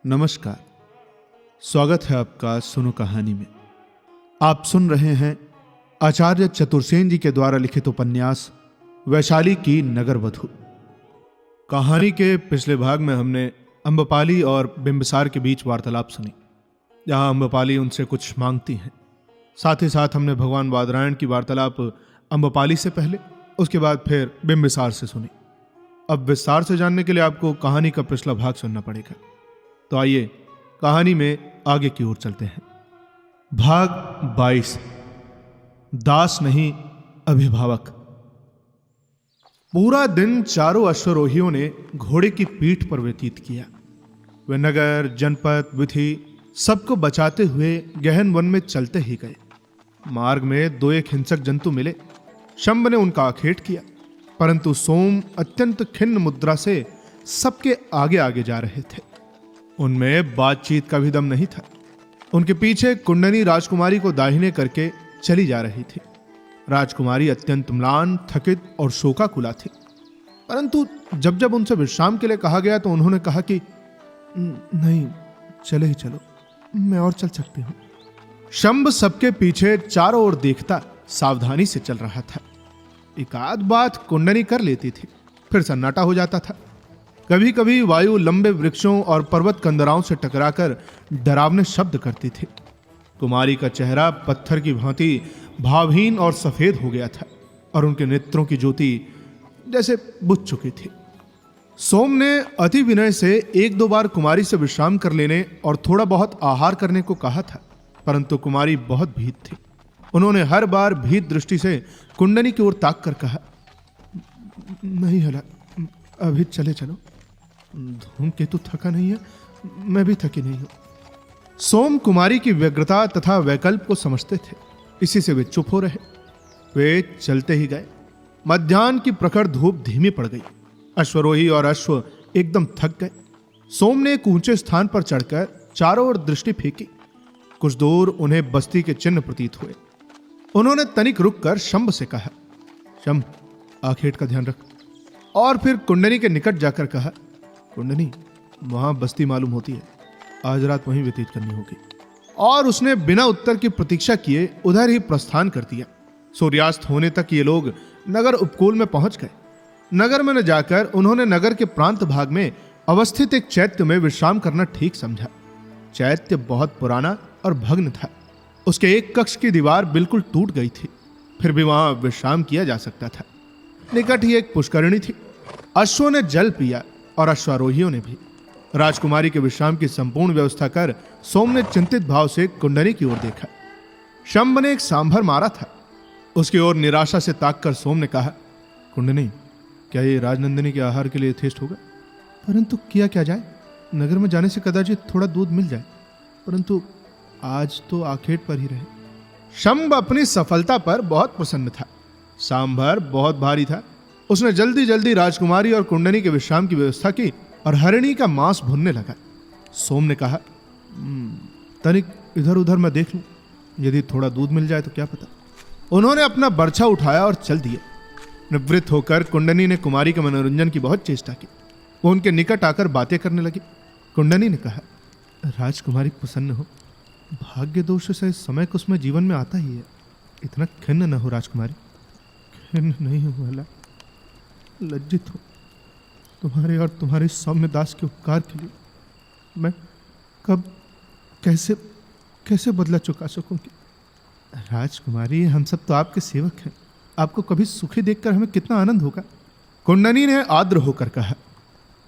नमस्कार, स्वागत है आपका सुनो कहानी में। आप सुन रहे हैं आचार्य चतुर्सेन जी के द्वारा लिखित उपन्यास वैशाली की नगर वधू। कहानी के पिछले भाग में हमने अम्बपाली और बिंबिसार के बीच वार्तालाप सुनी, जहां अम्बपाली उनसे कुछ मांगती हैं। साथ ही साथ हमने भगवान बादरायण की वार्तालाप अम्बपाली से पहले, उसके बाद फिर बिंबिसार से सुनी। अब विस्तार से जानने के लिए आपको कहानी का पिछला भाग सुनना पड़ेगा। तो आइए कहानी में आगे की ओर चलते हैं। भाग 22, दास नहीं अभिभावक। पूरा दिन चारों अश्वरोहियों ने घोड़े की पीठ पर व्यतीत किया। वे नगर, जनपद, विधि सबको बचाते हुए गहन वन में चलते ही गए। मार्ग में 2-1 हिंसक जंतु मिले। शंभ ने उनका आखेट किया, परंतु सोम अत्यंत खिन्न मुद्रा से सबके आगे आगे जा रहे थे। उनमें बातचीत का भी दम नहीं था। उनके पीछे कुंडनी राजकुमारी को दाहिने करके चली जा रही थी। राजकुमारी अत्यंत म्लान, थकित और शोकाकुला थी। परंतु जब जब उनसे विश्राम के लिए कहा गया तो उन्होंने कहा कि नहीं, चले ही चलो, मैं और चल सकती हूं। शंभ सबके पीछे चारों ओर देखता सावधानी से चल रहा था। एक आध बात कुंडनी कर लेती थी, फिर सन्नाटा हो जाता था। कभी कभी वायु लंबे वृक्षों और पर्वत कंदराओं से टकराकर डरावने शब्द करती थी। कुमारी का चेहरा पत्थर की भांति भावहीन और सफेद हो गया था और उनके नेत्रों की ज्योति जैसे बुझ चुकी थी। सोम ने अति विनय से 1-2 बार कुमारी से विश्राम कर लेने और थोड़ा बहुत आहार करने को कहा था, परंतु कुमारी बहुत भीत थी। उन्होंने हर बार भीत दृष्टि से कुंडनी की ओर ताक कर कहा, नहीं हला, अभी चले चलो। धूमकेतु थका नहीं है, मैं भी थकी नहीं हूं। सोम कुमारी की व्यग्रता तथा वैकल्प को समझते थे, इसी से वे चुप हो रहे। वे चलते ही गए। मध्याह्न की प्रखर धूप धीमी पड़ गई। अश्वरोही और अश्व एकदम थक गए। सोम ने एक ऊंचे स्थान पर चढ़कर चारों ओर दृष्टि फेंकी। कुछ दूर उन्हें बस्ती के चिन्ह प्रतीत हुए। उन्होंने तनिक रुककर शंभ से कहा, शंभ, आखेट का ध्यान रख। और फिर कुंडनी के निकट जाकर कहा, कुंडनी, वहां बस्ती मालूम होती है, आज रात वहीं व्यतीत करनी होगी। और उसने बिना उत्तर की प्रतीक्षा किए उधर ही प्रस्थान कर दिया। सूर्यास्त होने तक ये लोग नगर उपकूल में पहुंच गए। नगर में न जाकर उन्होंने नगर के प्रांत भाग में अवस्थित एक चैत्य में विश्राम करना ठीक समझा। चैत्य बहुत पुराना और भग्न था। उसके एक कक्ष की दीवार बिल्कुल टूट गई थी, फिर भी वहां विश्राम किया जा सकता था। निकट ही एक पुष्करिणी थी। अश्वों ने जल पिया और अश्वारोहियों ने भी। राजकुमारी के विश्राम की संपूर्ण व्यवस्था कर सोम ने चिंतित भाव से कुंडनी की ओर देखा। शंभ ने एक सांभर मारा था। उसकी ओर निराशा से ताककर सोम ने कहा, कुंडनी, क्या ये राजनंदिनी के आहार के लिए यथेष्ट होगा? परंतु किया क्या जाए, नगर में जाने से कदाचित थोड़ा दूध मिल जाए, परंतु आज तो आखेट पर ही रहे। शंभ अपनी सफलता पर बहुत प्रसन्न था। सांभर बहुत भारी था। उसने जल्दी जल्दी राजकुमारी और कुंडनी के विश्राम की व्यवस्था की और हरिणी का मांस भुनने लगा। सोम ने कहा, तनिक इधर उधर मैं देख लूं, यदि थोड़ा दूध मिल जाए तो क्या पता। उन्होंने अपना बर्छा उठाया और चल दिए। निवृत्त होकर कुंडनी ने कुमारी के मनोरंजन की बहुत चेष्टा की। वो उनके निकट आकर बातें करने लगी। कुंडनी ने कहा, राजकुमारी प्रसन्न हो, भाग्य दोष से समय कुछ में जीवन में आता ही है, इतना खिन्न न हो राजकुमारी। खिन्न नहीं हो भला, लज्जित हो। तुम्हारे और तुम्हारे सौम्य दास के उपकार के लिए मैं कब कैसे बदला चुका सकूंगी। राजकुमारी, हम सब तो आपके सेवक हैं, आपको कभी सुखी देखकर हमें कितना आनंद होगा। कुंडनी ने आर्द्र होकर कहा,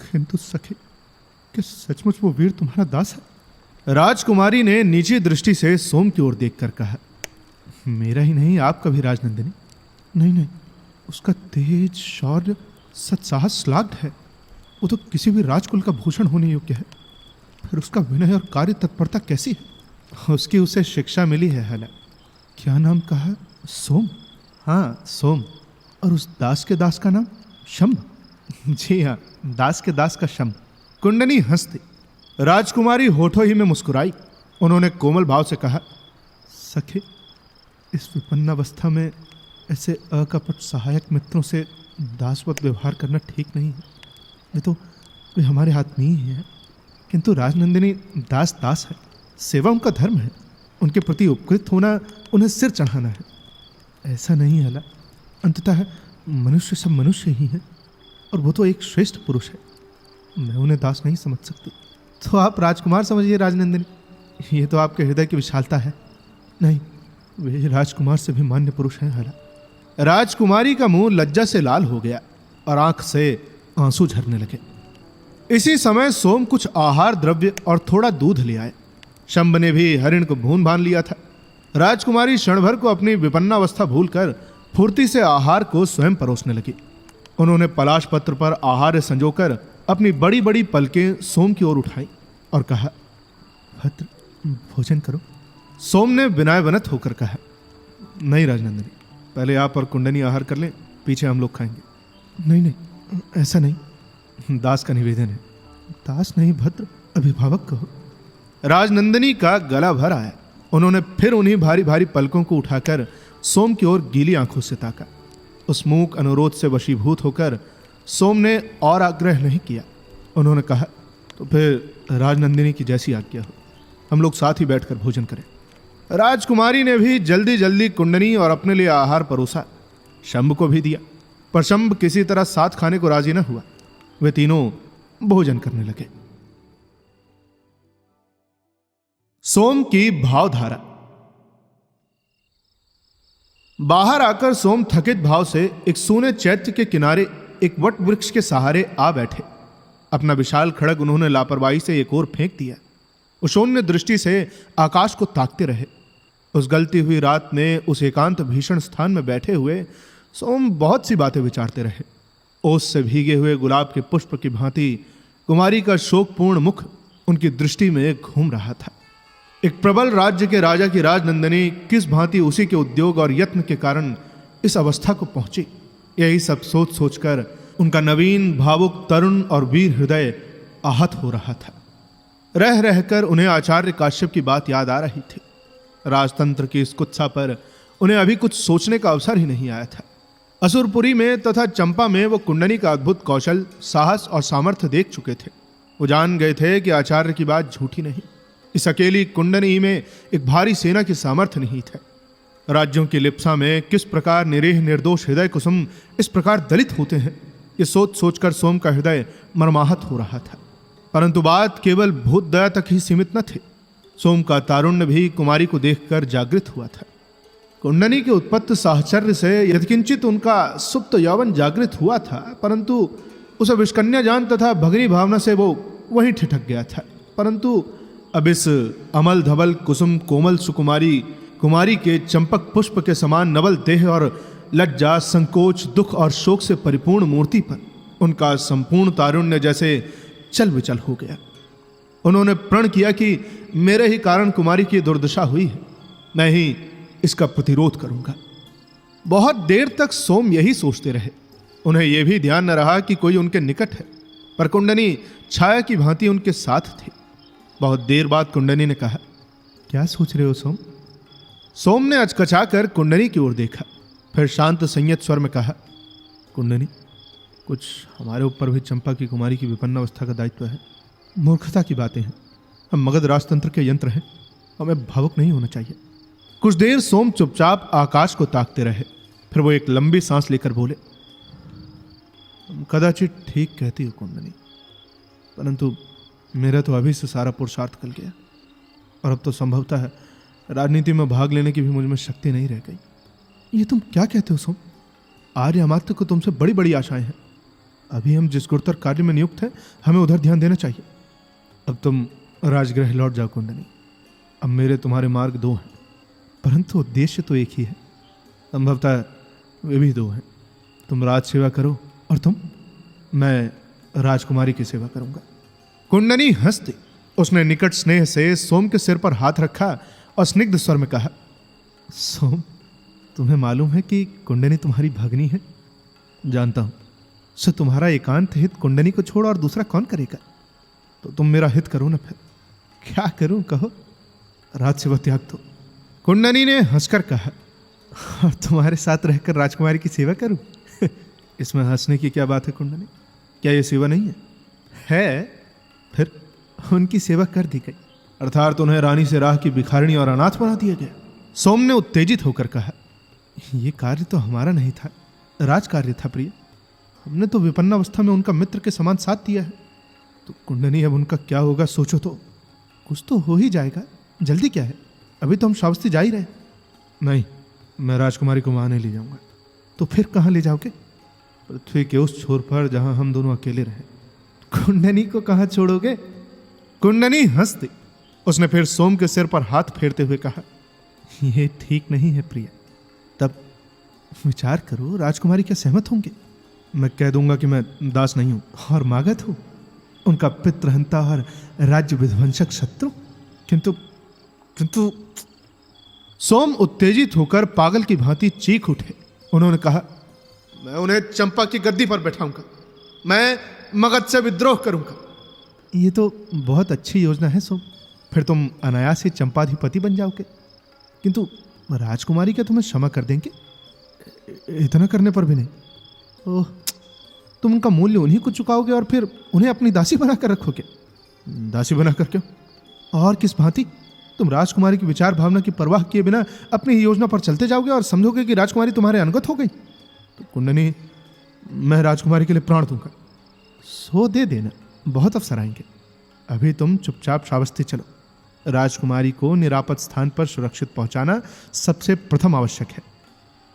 किंतु सखी, क्या सचमुच वो वीर तुम्हारा दास है? राजकुमारी ने नीची दृष्टि से सोम की ओर देखकर कहा, मेरा ही नहीं, आपका भी राजनंदिनी। नहीं, उसका तेज, शौर्य, सत्साहस श्लाघ्य है। वो तो किसी भी राजकुल का भूषण होने योग्य है। फिर उसका विनय और कार्य तत्परता कैसी है? उसकी उसे शिक्षा मिली है। हला, क्या नाम कहा? सोम। हाँ, सोम। और उस दास के दास का नाम शंभ। जी हाँ, दास के दास का शंभ। कुंडनी हंसती। राजकुमारी होठों ही में मुस्कुराई। उन्होंने कोमल भाव से कहा, सखे, इस विपन्नावस्था में ऐसे अकपट सहायक मित्रों से दासवत व्यवहार करना ठीक नहीं है। ये तो वे हमारे हाथ में ही है। किंतु राजनंदिनी दास दास है, सेवा उनका धर्म है, उनके प्रति उपकृत होना उन्हें सिर चढ़ाना है। ऐसा नहीं हला, अंततः मनुष्य सब मनुष्य ही है और वो तो एक श्रेष्ठ पुरुष है, मैं उन्हें दास नहीं समझ सकती। तो आप राजकुमार समझिए राजनंदिनी, ये तो आपके हृदय की विशालता है। नहीं, वे राजकुमार से भी मान्य पुरुष हैं हला। राजकुमारी का मुंह लज्जा से लाल हो गया और आंख से आंसू झरने लगे। इसी समय सोम कुछ आहार द्रव्य और थोड़ा दूध ले आए। शंभ ने भी हरिण को भून भान लिया था। राजकुमारी क्षण भर को अपनी विपन्नावस्था भूलकर फुर्ती से आहार को स्वयं परोसने लगी। उन्होंने पलाश पत्र पर आहार संजोकर अपनी बड़ी बड़ी पलकें सोम की ओर उठाई और कहा, भद्र, भोजन करो। सोम ने विनयवनत होकर कहा, नहीं राजनंदिनी, पहले आप और कुंडनी आहार कर लें, पीछे हम लोग खाएंगे। नहीं नहीं, ऐसा नहीं, दास का निवेदन है। दास नहीं भद्र, अभिभावक कहो। राजनंदिनी का गला भर आया। उन्होंने फिर उन्हीं भारी भारी पलकों को उठाकर सोम की ओर गीली आंखों से ताका। उस मूक अनुरोध से वशीभूत होकर सोम ने और आग्रह नहीं किया। उन्होंने कहा, तो फिर राजनंदिनी की जैसी आज्ञा हो, हम लोग साथ ही बैठकर भोजन करें। राजकुमारी ने भी जल्दी जल्दी कुंडनी और अपने लिए आहार परोसा, शंभ को भी दिया, पर शंभ किसी तरह साथ खाने को राजी न हुआ। वे तीनों भोजन करने लगे। सोम की भावधारा। बाहर आकर सोम थकित भाव से एक सूने चैत्य के किनारे एक वट वृक्ष के सहारे आ बैठे। अपना विशाल खड़ग उन्होंने लापरवाही से एक ओर फेंक दिया। उशोन्य दृष्टि से आकाश को ताकते रहे। उस गलती हुई रात में उस एकांत भीषण स्थान में बैठे हुए सोम बहुत सी बातें विचारते रहे। ओस से भीगे हुए गुलाब के पुष्प की भांति कुमारी का शोकपूर्ण मुख उनकी दृष्टि में घूम रहा था। एक प्रबल राज्य के राजा की राजनंदिनी किस भांति उसी के उद्योग और यत्न के कारण इस अवस्था को पहुंची, यही सब सोच सोचकर उनका नवीन, भावुक, तरुण और वीर हृदय आहत हो रहा था। रह रहकर उन्हें आचार्य काश्यप की बात याद आ रही थी। राजतंत्र की इस कुत्सा पर उन्हें अभी कुछ सोचने का अवसर ही नहीं आया था। असुरपुरी में तथा चंपा में वो कुंडनी का अद्भुत कौशल, साहस और सामर्थ्य देख चुके थे। वो जान गए थे कि आचार्य की बात झूठी नहीं। इस अकेली कुंडनी में एक भारी सेना की सामर्थ्य नहीं थे। राज्यों की लिप्सा में किस प्रकार निरीह निर्दोष हृदय कुसुम इस प्रकार दलित होते हैं, ये सोच सोचकर सोम का हृदय मर्माहत हो रहा था। परंतु बात केवल भूत दया तक ही सीमित न थी। सोम का तारुण्य भी कुमारी को देखकर जागृत हुआ था। कुंडनी के उत्पत्ति साहचर्य से यत्किंचित उनका सुप्त यौवन जागृत हुआ था, परंतु उसे विष्कन्या जान तथा भगनी भावना से वो वहीं ठिठक गया था। परंतु अब इस अमल धवल कुसुम कोमल सुकुमारी कुमारी के चंपक पुष्प के समान नवल देह और लज्जा, संकोच, दुख और शोक से परिपूर्ण मूर्ति पर उनका संपूर्ण तारुण्य जैसे चल विचल हो गया। उन्होंने प्रण किया कि मेरे ही कारण कुमारी की दुर्दशा हुई है, मैं ही इसका प्रतिरोध करूंगा। बहुत देर तक सोम यही सोचते रहे। उन्हें यह भी ध्यान न रहा कि कोई उनके निकट है, पर कुंडनी छाया की भांति उनके साथ थी। बहुत देर बाद कुंडनी ने कहा, क्या सोच रहे हो सोम? सोम ने अचकचाकर कुंडनी की ओर देखा, फिर शांत संयत स्वर में कहा, कुंडनी, कुछ हमारे ऊपर भी चंपा की कुमारी की विपन्न अवस्था का दायित्व है। मूर्खता की बातें हैं, हम मगध राजतंत्र के यंत्र हैं, हमें भावुक नहीं होना चाहिए। कुछ देर सोम चुपचाप आकाश को ताकते रहे, फिर वो एक लंबी सांस लेकर बोले, कदाचित ठीक कहती हो कुंडनी, परंतु मेरा तो अभी से सारा पुरुषार्थ कल गया और अब तो संभवतः है राजनीति में भाग लेने की भी मुझ में शक्ति नहीं रह गई। ये तुम क्या कहते हो सोम? आर्य अमात्य को तुमसे बड़ी बड़ी आशाएं हैं। अभी हम जिस गुरुतर कार्य में नियुक्त हैं, हमें उधर ध्यान देना चाहिए। अब तुम राजगृह लौट जाओ कुंडनी। अब मेरे तुम्हारे मार्ग दो हैं, परंतु उद्देश्य तो एक ही है। संभवतः वे भी दो हैं। तुम राज सेवा करो और मैं राजकुमारी की सेवा करूंगा। कुंडनी हंस दी। उसने निकट स्नेह से सोम के सिर पर हाथ रखा और स्निग्ध स्वर में कहा, सोम, तुम्हें मालूम है कि कुंडनी तुम्हारी भगनी है? जानता हूं। सो तुम्हारा एकांत हित कुंडनी को छोड़ और दूसरा कौन करेगा? तो तुम मेरा हित करो ना। फिर क्या करूं, कहो। राज सेवा त्याग दो। कुंडनी ने हंसकर कहा, और तुम्हारे साथ रहकर राजकुमारी की सेवा करूं? इसमें हंसने की क्या बात है कुंडनी? क्या यह सेवा नहीं है? फिर उनकी सेवा कर दी गई, अर्थात उन्हें रानी से राह की भिखारिणी और अनाथ बना दिया गया। सोम ने उत्तेजित होकर कहा, यह कार्य तो हमारा नहीं था, राज कार्य था प्रिय। हमने तो विपन्नावस्था में उनका मित्र के समान साथ दिया है। तो कुंडनी, अब उनका क्या होगा सोचो तो। कुछ तो हो ही जाएगा, जल्दी क्या है, अभी तो हम श्रावस्ती जा ही रहे। नहीं, मैं राजकुमारी को वहां नहीं ले जाऊंगा। तो फिर कहाँ ले जाओगे? पृथ्वी के उस छोर पर जहां हम दोनों अकेले रहे। कुंडनी को कहाँ छोड़ोगे? कुंडनी हंस दी। उसने फिर सोम के सिर पर हाथ फेरते हुए कहा, यह ठीक नहीं है प्रिय। तब विचार करो, राजकुमारी क्या सहमत होंगे? मैं कह दूंगा कि मैं दास नहीं हूं और मागध हूं, उनका पितृहंता और राज्य विध्वंसक शत्रु। किंतु किंतु सोम उत्तेजित होकर पागल की भांति चीख उठे। उन्होंने कहा, मैं उन्हें चंपा की गद्दी पर बैठाऊंगा, मैं मगध से विद्रोह करूंगा। ये तो बहुत अच्छी योजना है सोम, फिर तुम अनायास ही चंपाधिपति बन जाओगे। किंतु राजकुमारी क्या तुम्हें क्षमा कर देंगे? इतना करने पर भी नहीं? ओह, तुम उनका मूल्य उन्हीं को चुकाओगे और फिर उन्हें अपनी दासी बनाकर रखोगे। दासी बनाकर क्यों? और किस भांति? तुम राजकुमारी की विचार भावना की परवाह किए बिना अपनी ही योजना पर चलते जाओगे और समझोगे कि राजकुमारी तुम्हारे अनुगत हो गई। तो कुंडनी, मैं राजकुमारी के लिए प्राण दूंगा। सो दे देना, बहुत अवसर आएंगे। अभी तुम चुपचाप श्रावस्ती चलो। राजकुमारी को निरापद स्थान पर सुरक्षित पहुंचाना सबसे प्रथम आवश्यक है।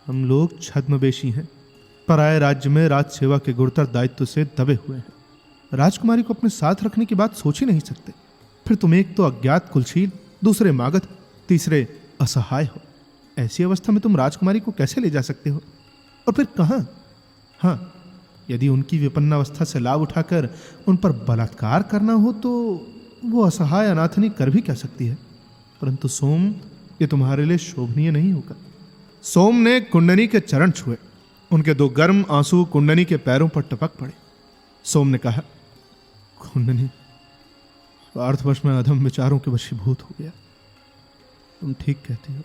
हम लोग छद्मवेशी हैं, पराये राज्य में राज सेवा के गुरुतर दायित्व से दबे हुए हैं। राजकुमारी को अपने साथ रखने की बात सोच ही नहीं सकते। फिर तुम एक तो अज्ञात कुलशील, दूसरे मागध, तीसरे असहाय हो। ऐसी अवस्था में तुम राजकुमारी को कैसे ले जा सकते हो? और फिर कहां? हाँ, यदि उनकी विपन्नावस्था से लाभ उठाकर उन पर बलात्कार करना हो तो वो असहाय अनाथनी कर भी क्या सकती है। परंतु सोम, ये तुम्हारे लिए शोभनीय नहीं होगा। सोम ने कुंडनी के चरण छुए। उनके दो गर्म आंसू कुंडनी के पैरों पर टपक पड़े। सोम ने कहा, कुंडनी, स्वार्थवश में अधम विचारों के वशीभूत हो गया। तुम ठीक कहती हो,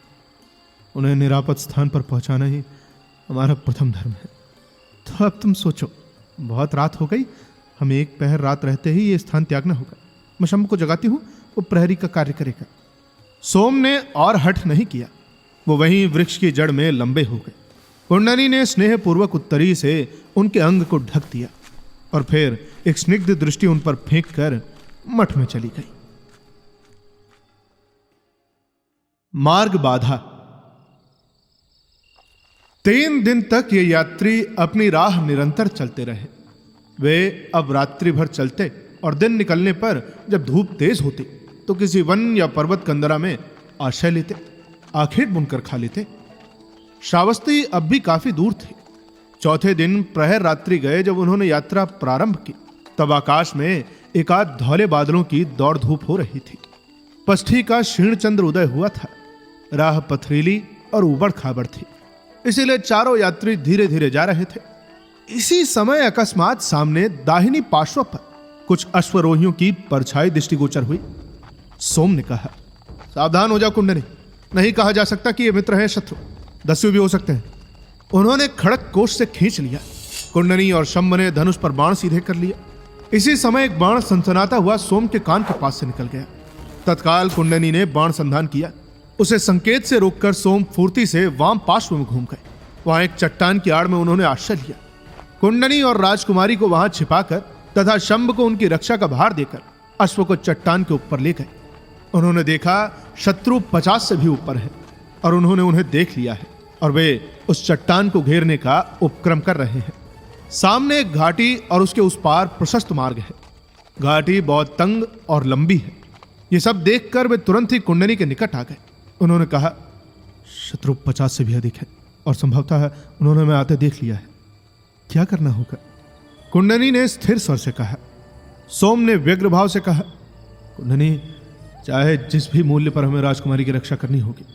उन्हें निरापद स्थान पर पहुंचाना ही हमारा प्रथम धर्म है। तो अब तुम सोचो, बहुत रात हो गई, हमें एक पहर रात रहते ही ये स्थान त्यागना होगा। मैं शंभ को जगाती हूं, वो प्रहरी का कार्य करेगा। सोम ने और हठ नहीं किया। वो वहीं वृक्ष की जड़ में लंबे हो गए। कुंडनी ने स्नेहपूर्वक उत्तरी से उनके अंग को ढक दिया और फिर एक स्निग्ध दृष्टि उन पर फेंक कर मठ में चली गई। मार्ग बाधा। 3 दिन तक ये यात्री अपनी राह निरंतर चलते रहे। वे अब रात्रि भर चलते और दिन निकलने पर जब धूप तेज होती तो किसी वन या पर्वत कंदरा में आश्रय लेते, आखेट बुनकर खा लेते। श्रावस्ती अब भी काफी दूर थी। चौथे दिन प्रहर रात्रि गए जब उन्होंने यात्रा प्रारंभ की, तब आकाश में एकाध धौले बादलों की दौड़ धूप हो रही थी। पष्ठी का क्षीण चंद्र उदय हुआ था। राह पथरीली और उबड़ खाबड़ थी, इसीलिए चारों यात्री धीरे धीरे जा रहे थे। इसी समय अकस्मात सामने दाहिनी पार्श्व पर कुछ अश्वरोहियों की परछाई दृष्टिगोचर हुई। सोम ने कहा, सावधान हो जाओ कुंडनी, नहीं कहा जा सकता कि ये मित्र हैं शत्रु, दस्यु भी हो सकते हैं। उन्होंने खड़क कोष से खींच लिया। कुंडनी और शंभ ने धनुष पर बाण सीधे कर लिया। इसी समय एक बाण सनसनाता हुआ सोम के कान के पास से निकल गया। तत्काल कुंडनी ने बाण संधान किया। उसे संकेत से रोककर सोम फुर्ती से वाम पार्श्व में घूम गए। वहां एक चट्टान की आड़ में उन्होंने आश्रय लिया। कुंडनी और राजकुमारी को वहां छिपाकर तथा शंभ को उनकी रक्षा का भार देकर अश्व को चट्टान के ऊपर ले गए। उन्होंने देखा शत्रु 50 से भी ऊपर है और उन्होंने उन्हें देख लिया है और वे उस चट्टान को घेरने का उपक्रम कर रहे हैं। सामने एक घाटी और उसके उस पार प्रशस्त मार्ग है। घाटी बहुत तंग और लंबी है। ये सब देखकर वे तुरंत ही कुंडनी के निकट आ गए। उन्होंने कहा, शत्रु 50 से भी अधिक है और संभवतः उन्होंने मैं आते देख लिया है। क्या करना होगा? कुंडनी ने स्थिर स्वर से कहा। सोम ने व्यग्र भाव से कहा, कुंडनी, चाहे जिस भी मूल्य पर हमें राजकुमारी की रक्षा करनी होगी।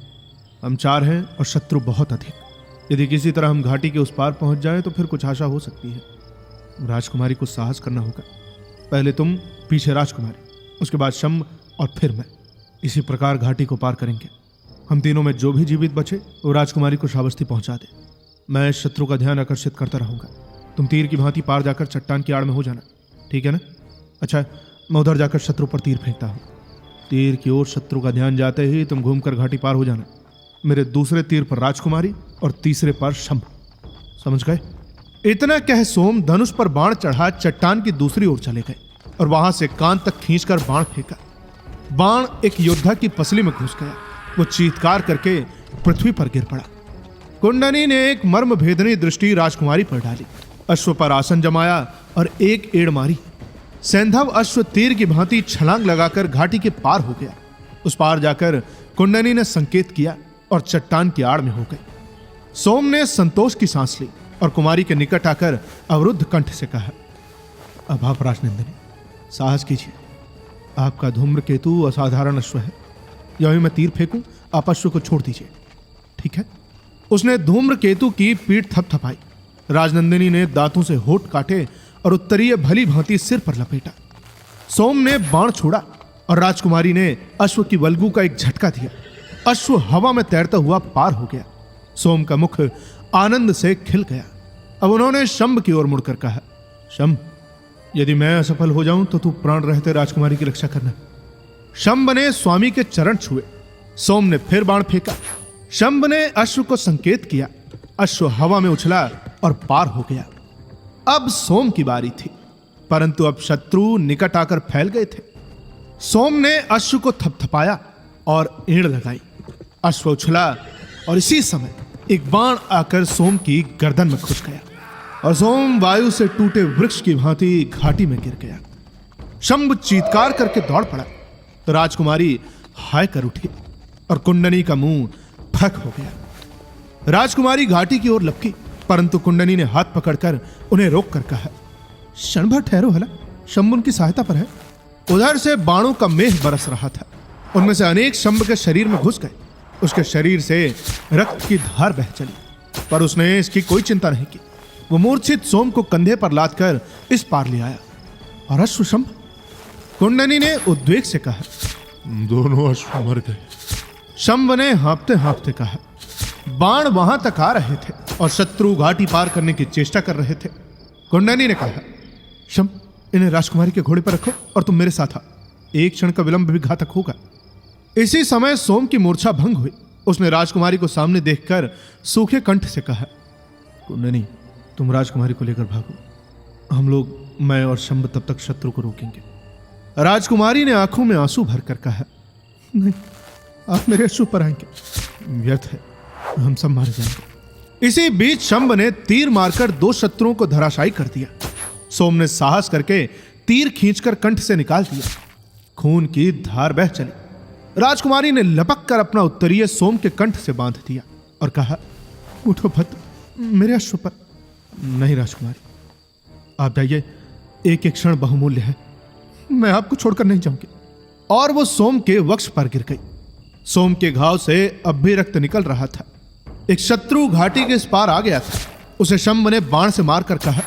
हम 4 हैं और शत्रु बहुत अधिक। यदि किसी तरह हम घाटी के उस पार पहुंच जाएं तो फिर कुछ आशा हो सकती है। राजकुमारी को साहस करना होगा। पहले तुम, पीछे राजकुमारी, उसके बाद शंभ और फिर मैं। इसी प्रकार घाटी को पार करेंगे। हम तीनों में जो भी जीवित बचे वो राजकुमारी को श्रावस्ती पहुंचा दे। मैं शत्रु का ध्यान आकर्षित करता रहूंगा। तुम तीर की भांति पार जाकर चट्टान की आड़ में हो जाना, ठीक है ना? अच्छा, मैं उधर जाकर शत्रु पर तीर फेंकता हूं। तीर की ओर शत्रु का ध्यान जाते ही तुम घूमकर घाटी पार हो जाना। मेरे दूसरे तीर पर राजकुमारी और तीसरे पर शंभ। समझ गए? इतना कह सोम धनुष पर बाण चढ़ा चट्टान की दूसरी ओर चले गए और वहां से कान तक खींचकर बाण फेंका। बाण एक योद्धा की पसली में घुस गया। वो चीत्कार करके पृथ्वी पर गिर पड़ा। कुंडनी ने एक मर्म भेदनी दृष्टि राजकुमारी पर डाली, अश्व पर आसन जमाया और एक एड़ मारी। सैंधव अश्व तीर की भांति छलांग लगाकर घाटी के पार हो गया। उस पार जाकर कुंडनी ने संकेत किया और चट्टान की आड़ में हो गई। सोम ने संतोष की सांस ली और कुमारी के निकट आकर अवरुद्ध कंठ से कहा, अब आप राजनंदिनी साहस कीजिए। आपका धूम्रकेतु असाधारण अश्व है। यही मैं तीर फेंकूं, आप अश्व को छोड़ दीजिए, ठीक है? उसने धूम्रकेतु की पीठ थपथपाई। राजनंदिनी ने दांतों से होठ काटे और उत्तरीय भली भांति सिर पर लपेटा। सोम ने बाण छोड़ा और राजकुमारी ने अश्व की वल्गु का एक झटका दिया। अश्व हवा में तैरता हुआ पार हो गया। सोम का मुख आनंद से खिल गया। अब उन्होंने शंभ की ओर मुड़कर कहा, शंभ, यदि मैं असफल हो जाऊं तो तू प्राण रहते राजकुमारी की रक्षा करना। शंभ ने स्वामी के चरण छुए। सोम ने फिर बाण फेंका। शंभ ने अश्व को संकेत किया। अश्व हवा में उछला और पार हो गया। अब सोम की बारी थी, परंतु अब शत्रु निकट आकर फैल गए थे। सोम ने अश्व को थपथपाया और एड़ लगाई। अश्व उछला और इसी समय एक बाण आकर सोम की गर्दन में घुस गया और सोम वायु से टूटे वृक्ष की भांति घाटी में गिर गया। शंभ चीत्कार करके दौड़ पड़ा तो राजकुमारी हाय कर उठी और कुंडनी का मुंह फक हो गया। राजकुमारी घाटी की ओर लपकी, परंतु कुंडनी ने हाथ पकड़कर उन्हें रोक कर कहा, क्षण भर ठहरो हला, शंभ उनकी सहायता पर है। उधर से बाणों का मेघ बरस रहा था। उनमें से अनेक शंभ के शरीर में घुस गए। उसके शरीर से रक्त की धार बह चली, पर उसने इसकी कोई चिंता नहीं की। वो मूर्छित सोम को कंधे पर लादकर इस पार ले आया। और अश्व शंभ? कुंडनी ने उद्वेग से कहा, दोनों अश्व मर गए। शंभ ने हाँफते हाँफते कहा, बाण वहां तक आ रहे थे और शत्रु घाटी पार करने की चेष्टा कर रहे थे। कुंडनी ने कहा, शंभ, इन्हें राजकुमारी के घोड़े पर रखो और तुम मेरे साथ आओ। एक क्षण का विलंब भी घातक होगा। इसी समय सोम की मूर्छा भंग हुई। उसने राजकुमारी को सामने देखकर सूखे कंठ से कहा, कुंडनी, तुम राजकुमारी को लेकर भागो। हम लोग, मैं और शंभ, तब तक शत्रु को रोकेंगे। राजकुमारी ने आंखों में आंसू भरकर कहा, नहीं, आप मेरे अश्व पर आएंगे। व्यर्थ है, हम सब मारे जाएंगे। इसी बीच शंभ ने तीर मारकर दो शत्रुओं को धराशायी कर दिया। सोम ने साहस करके तीर खींचकर कंठ से निकाल दिया। खून की धार बह चली। राजकुमारी ने लपक कर अपना उत्तरीय सोम के कंठ से बांध दिया और कहा, उठो भद्र, मेरे अश्व पर। नहीं राजकुमारी, आप जाइए, एक एक क्षण बहुमूल्य है। मैं आपको छोड़कर नहीं जाऊंगी। और वो सोम के वक्ष पर गिर गई। सोम के घाव से अब भी रक्त निकल रहा था। एक शत्रु घाटी के इस पार आ गया था। उसे शंभ ने बाण से मारकर कहा,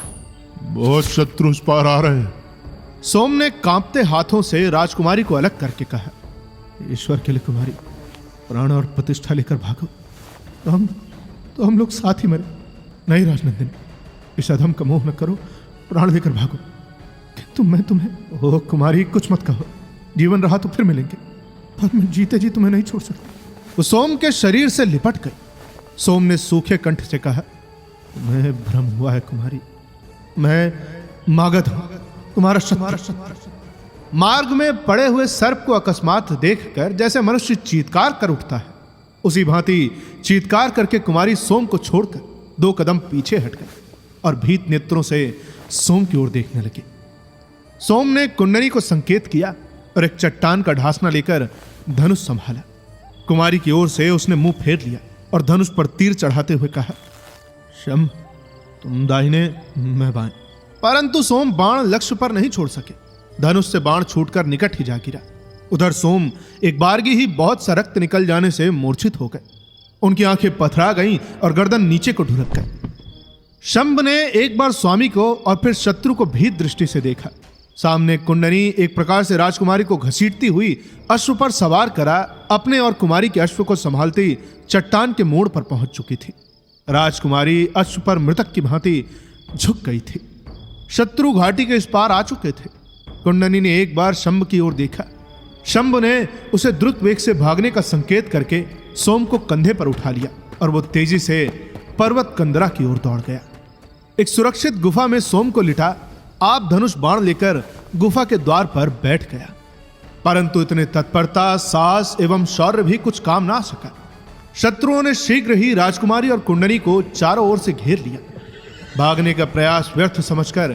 बहुत शत्रु इस पार आ रहे हैं। सोम ने कांपते हाथों से राजकुमारी को अलग करके कहा, ईश्वर के लिए कुमारी, प्राण और प्रतिष्ठा लेकर भागो, तो हम लोग साथ ही मरे। नहीं राजनंदिनी, इस अधम का मोह न करो, प्राण लेकर भागो। किंतु मैं तुम्हें, ओ कुमारी, कुछ मत कहो। जीवन रहा तो फिर मिलेंगे, पर मैं जीते जी तुम्हें नहीं छोड़ सकती। वो सोम के शरीर से लिपट गई। सोम ने सूखे कंठ से कहा, तुम्हें भ्रम हुआ है कुमारी, मैं मागध हूं, तुम्हारा शत्रु। मार्ग में पड़े हुए सर्प को अकस्मात देखकर जैसे मनुष्य चीत्कार कर उठता है, उसी भांति चीत्कार करके कुमारी सोम को छोड़कर दो कदम पीछे हट गई और भीत नेत्रों से सोम की ओर देखने लगी। सोम ने कुंडनी को संकेत किया और एक चट्टान का ढासना लेकर धनुष संभाला। कुमारी की ओर से उसने मुंह फेर लिया और धनुष पर तीर चढ़ाते हुए कहा, शंभ, तुम दाहिने, मैं बाएं। परंतु सोम बाण लक्ष्य पर नहीं छोड़ सके। धनुष से बाण छूटकर निकट ही जा गिरा। उधर सोम एक बारगी ही बहुत सा रक्त निकल जाने से मूर्छित हो गए। उनकी आंखें पथरा गईं और गर्दन नीचे को ढुलक गई। शंभ ने एक बार स्वामी को और फिर शत्रु को भीत दृष्टि से देखा। सामने कुंडनी एक प्रकार से राजकुमारी को घसीटती हुई अश्व पर सवार करा अपने और कुमारी के अश्व को संभालती चट्टान के मोड़ पर पहुंच चुकी थी। राजकुमारी अश्व पर मृतक की भांति झुक गई थी। शत्रु घाटी के इस पार आ चुके थे। कुंडनी ने एक बार शंभ की ओर देखा। शंभ ने उसे द्रुत वेग से भागने का संकेत करके सोम को कंधे पर उठा लिया और वो तेजी से पर्वत कंदरा की ओर दौड़ गया। एक सुरक्षित गुफा में सोम को लिटा आप धनुष बाण लेकर गुफा के द्वार पर बैठ गया। परंतु इतने तत्परता, साहस एवं शौर्य भी कुछ काम ना सका। शत्रुओं ने शीघ्र ही राजकुमारी और कुंडनी को चारों ओर से घेर लिया। भागने का प्रयास व्यर्थ समझकर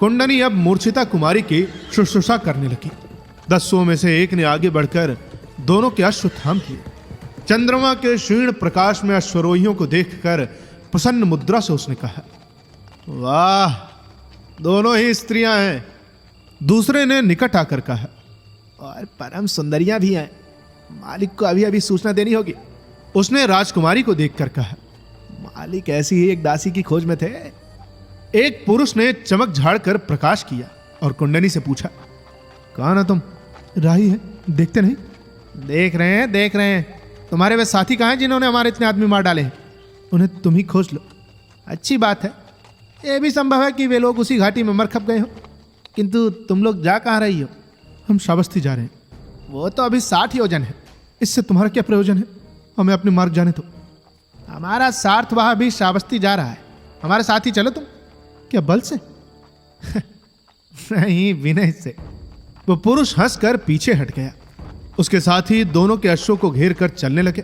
कुंडनी अब मूर्छिता कुमारी की शुश्रूषा करने लगी। 10 में से एक ने आगे बढ़कर दोनों के अश्व थाम दिए। चंद्रमा के क्षीण प्रकाश में अश्वरोहियों को देखकर प्रसन्न मुद्रा से उसने कहा, वाह, दोनों ही स्त्रियां हैं। दूसरे ने निकट आकर कहा, और परम सुंदरियां भी हैं। मालिक को अभी अभी सूचना देनी होगी। उसने राजकुमारी को देखकर कहा, मालिक ऐसी ही एक दासी की खोज में थे। एक पुरुष ने चमक झाड़कर प्रकाश किया और कुंडनी से पूछा, कहाँ ना तुम? राही है, देखते नहीं? देख रहे हैं। तुम्हारे वे साथी कहाँ हैं जिन्होंने हमारे इतने आदमी मार डाले हैं? उन्हें तुम ही खोज लो। अच्छी बात है। यह भी संभव है कि वे लोग उसी घाटी में मर खप गए हो। किंतु तुम लोग जा कहाँ रही हो? हम श्रावस्ती जा रहे हैं। वो तो अभी 60 योजन है। इससे तुम्हारा क्या प्रयोजन है? हमें अपने मार्ग जाने दो। हमारा सार्थवाह भी श्रावस्ती जा रहा है। हमारे साथ ही चलो तुम। क्या बल से? नहीं, विनय से। वो पुरुष हंसकर पीछे हट गया। उसके साथ ही दोनों के अश्वों को घेर कर चलने लगे।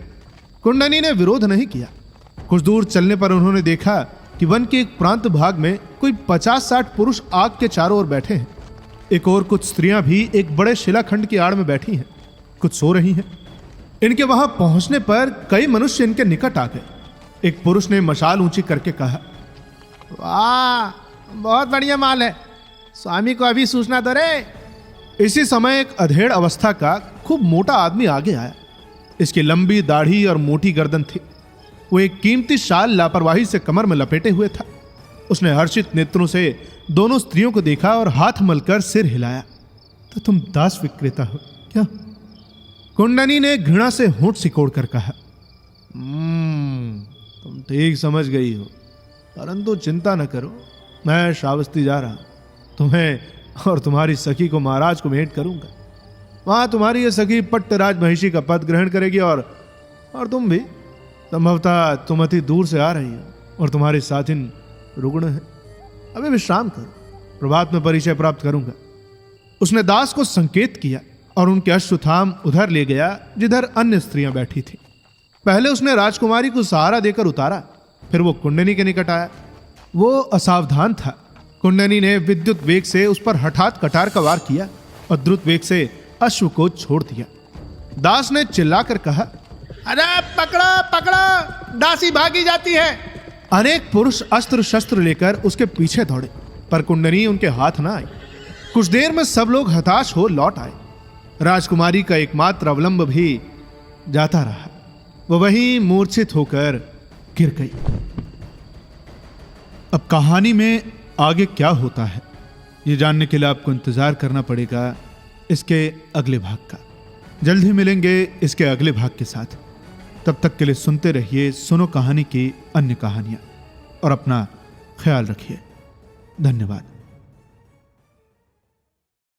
कुंडनी ने विरोध नहीं किया। कुछ दूर चलने पर उन्होंने देखा कि वन के एक प्रांत भाग में कोई 50-60 पुरुष आग के चारों ओर बैठे हैं। एक और कुछ स्त्रियां भी एक बड़े शिलाखंड की आड़ में बैठी हैं, कुछ सो रही हैं। इनके वहां पहुंचने पर कई मनुष्य इनके निकट आ गए। एक पुरुष ने मशाल ऊंची करके कहा, वाह, बहुत बढ़िया माल है। स्वामी को अभी सूचना दो रे। इसी समय एक अधेड़ अवस्था का खूब मोटा आदमी आगे आया। इसकी लंबी दाढ़ी और मोटी गर्दन थी। वो एक कीमती शाल लापरवाही से कमर में लपेटे हुए था। उसने हर्षित नेत्रों से दोनों स्त्रियों को देखा और हाथ मलकर सिर हिलाया। तो तुम दास विक्रेता हो क्या? कुंडनी ने घृणा से होंठ सिकोड़ कर कहा, तुम ठीक समझ गई हो, परंतु चिंता न करो, मैं श्रावस्ती जा रहा हूं। तुम्हें और तुम्हारी सखी को महाराज को भेंट करूंगा। वहां तुम्हारी ये सखी पट्टराज महिषी का पद ग्रहण करेगी और तुम भी। संभवतः तुम अति दूर से आ रही हो और तुम्हारी साथिन रुग्ण है। अभी विश्राम करो, प्रभात में परिचय प्राप्त करूंगा। उसने दास को संकेत किया और उनके अश्वत्थाम उधर ले गया जिधर अन्य स्त्रियां बैठी थी। पहले उसने राजकुमारी को सहारा देकर उतारा, फिर वो कुंडनी के निकट आया। वो असावधान था। कुंडनी ने विद्युत वेग से उस पर हठात कटार का वार किया और द्रुत वेग से अश्व को छोड़ दिया। दास ने चिल्लाकर कहा, अरे पकड़ो, दासी भागी जाती है। अनेक पुरुष अस्त्र शस्त्र लेकर उसके पीछे दौड़े, पर कुंडनी उनके हाथ ना आई। कुछ देर में सब लोग हताश हो लौट आए। राजकुमारी का एकमात्र अवलंब भी जाता रहा। वो वहीं मूर्छित होकर गिर गई। अब कहानी में आगे क्या होता है, ये जानने के लिए आपको इंतजार करना पड़ेगा इसके अगले भाग का। जल्द ही मिलेंगे इसके अगले भाग के साथ। तब तक के लिए सुनते रहिए सुनो कहानी की अन्य कहानियां और अपना ख्याल रखिए। धन्यवाद।